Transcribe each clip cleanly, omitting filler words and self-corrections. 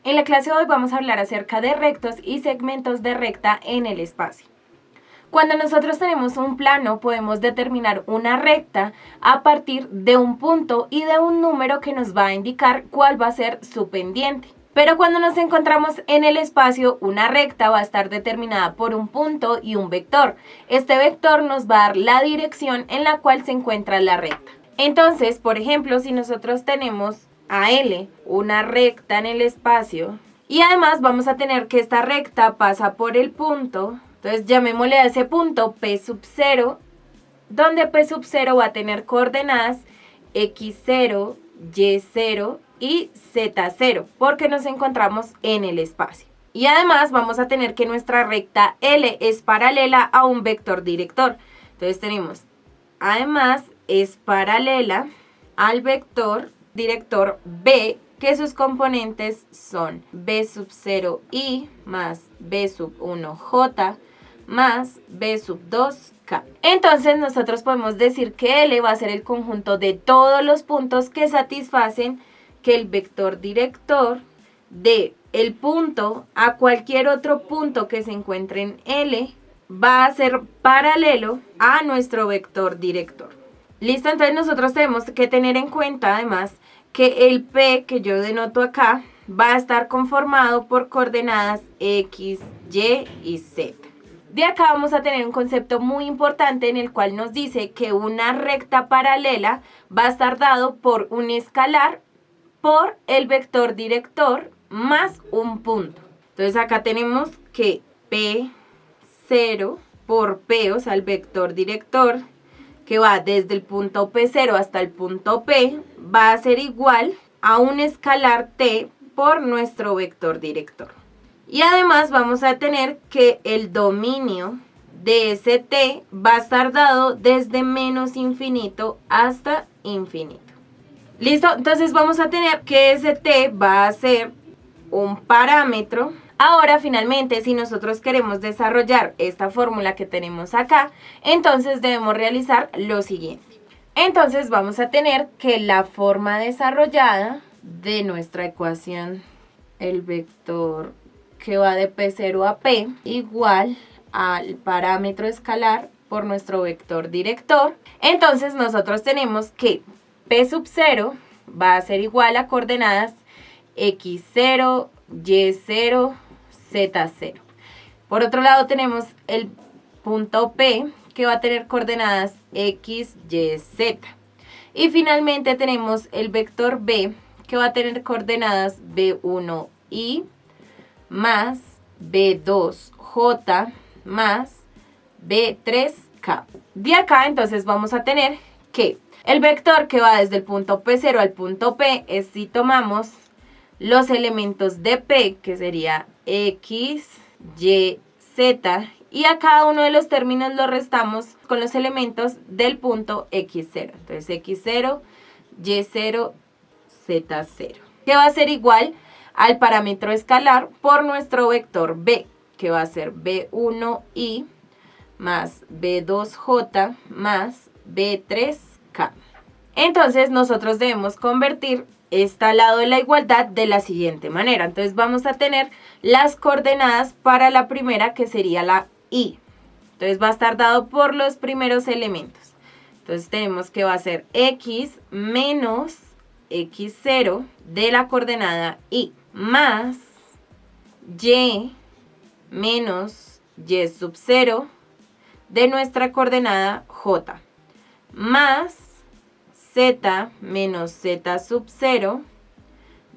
En la clase de hoy vamos a hablar acerca de rectos y segmentos de recta en el espacio. Cuando nosotros tenemos un plano, podemos determinar una recta a partir de un punto y de un número que nos va a indicar cuál va a ser su pendiente. Pero cuando nos encontramos en el espacio, una recta va a estar determinada por un punto y un vector. Este vector nos va a dar la dirección en la cual se encuentra la recta. Entonces, por ejemplo, si nosotros tenemos a L, una recta en el espacio, y además vamos a tener que esta recta pasa por el punto, entonces llamémosle a ese punto P sub 0, donde P sub 0 va a tener coordenadas x0, y0 y z0, porque nos encontramos en el espacio. Y además vamos a tener que nuestra recta L es paralela a un vector director. Entonces tenemos, además, es paralela al vector director B, que sus componentes son B sub 0i más B sub 1j más B sub 2k. Entonces nosotros podemos decir que L va a ser el conjunto de todos los puntos que satisfacen que el vector director de el punto a cualquier otro punto que se encuentre en L va a ser paralelo a nuestro vector director. ¿Listo? Entonces nosotros tenemos que tener en cuenta además que el P que yo denoto acá va a estar conformado por coordenadas X, Y y Z. De acá vamos a tener un concepto muy importante en el cual nos dice que una recta paralela va a estar dado por un escalar por el vector director más un punto. Entonces acá tenemos que P0 por P, o sea el vector director, que va desde el punto P0 hasta el punto P, va a ser igual a un escalar T por nuestro vector director. Y además vamos a tener que el dominio de ese T va a estar dado desde menos infinito hasta infinito. ¿Listo? Entonces vamos a tener que ese T va a ser un parámetro. Ahora, finalmente, si nosotros queremos desarrollar esta fórmula que tenemos acá, entonces debemos realizar lo siguiente. Entonces vamos a tener que la forma desarrollada de nuestra ecuación, el vector que va de P0 a P, igual al parámetro escalar por nuestro vector director. Entonces nosotros tenemos que P sub 0 va a ser igual a coordenadas x0, y0, z0. Por otro lado tenemos el punto P que va a tener coordenadas x, y, z. Y finalmente tenemos el vector B que va a tener coordenadas b1i más b2j más b3k. De acá entonces vamos a tener que el vector que va desde el punto P0 al punto P es, si tomamos los elementos de P, que sería X, Y, Z, y a cada uno de los términos lo restamos con los elementos del punto X0. Entonces X0, Y0, Z0, que va a ser igual al parámetro escalar por nuestro vector B, que va a ser B1i más B2j más B3k. Entonces nosotros debemos convertir este lado de la igualdad de la siguiente manera. Entonces vamos a tener las coordenadas para la primera, que sería la i. Entonces va a estar dado por los primeros elementos. Entonces tenemos que va a ser x menos x0 de la coordenada i más y menos y sub 0 de nuestra coordenada j más z menos z sub 0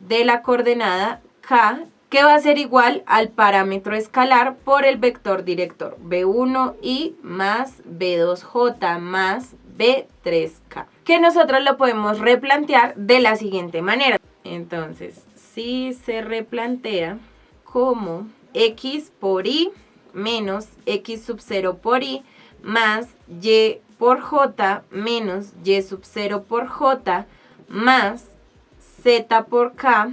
de la coordenada k, que va a ser igual al parámetro escalar por el vector director b1i más b2j más b3k, que nosotros lo podemos replantear de la siguiente manera. Entonces, si se replantea como x por i menos x sub 0 por i más y por j menos y sub 0 por j más z por k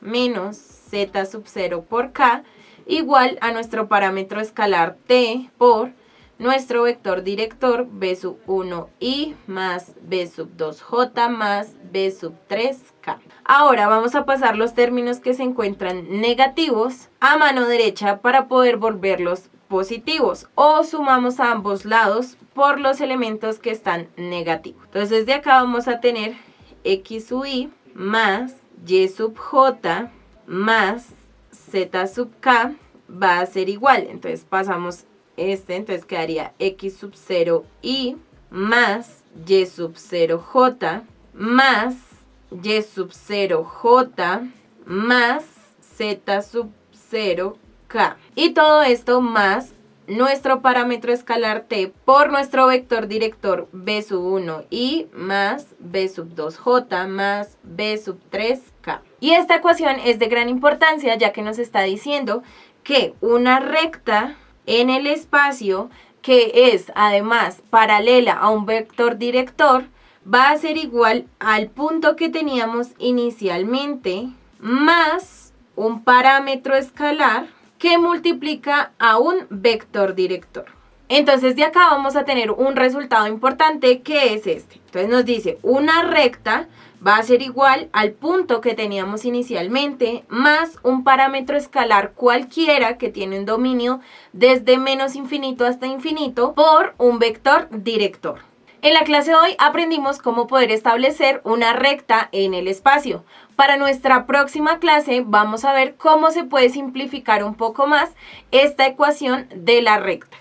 menos z sub 0 por k igual a nuestro parámetro escalar t por nuestro vector director b sub 1i más b sub 2j más b sub 3k. Ahora vamos a pasar los términos que se encuentran negativos a mano derecha para poder volverlos positivos, o sumamos a ambos lados por los elementos que están negativos. Entonces de acá vamos a tener x sub i más y sub j más z sub k va a ser igual. Entonces pasamos entonces quedaría x sub 0i más y sub 0j más y sub 0j más z sub 0k. Y todo esto más nuestro parámetro escalar t por nuestro vector director b sub 1i más b sub 2j más b sub 3k. Y esta ecuación es de gran importancia, ya que nos está diciendo que una recta en el espacio que es además paralela a un vector director va a ser igual al punto que teníamos inicialmente más un parámetro escalar que multiplica a un vector director. Entonces de acá vamos a tener un resultado importante, que es este. Entonces nos dice una recta va a ser igual al punto que teníamos inicialmente más un parámetro escalar cualquiera que tiene un dominio desde menos infinito hasta infinito por un vector director. En la clase de hoy aprendimos cómo poder establecer una recta en el espacio. Para nuestra próxima clase vamos a ver cómo se puede simplificar un poco más esta ecuación de la recta.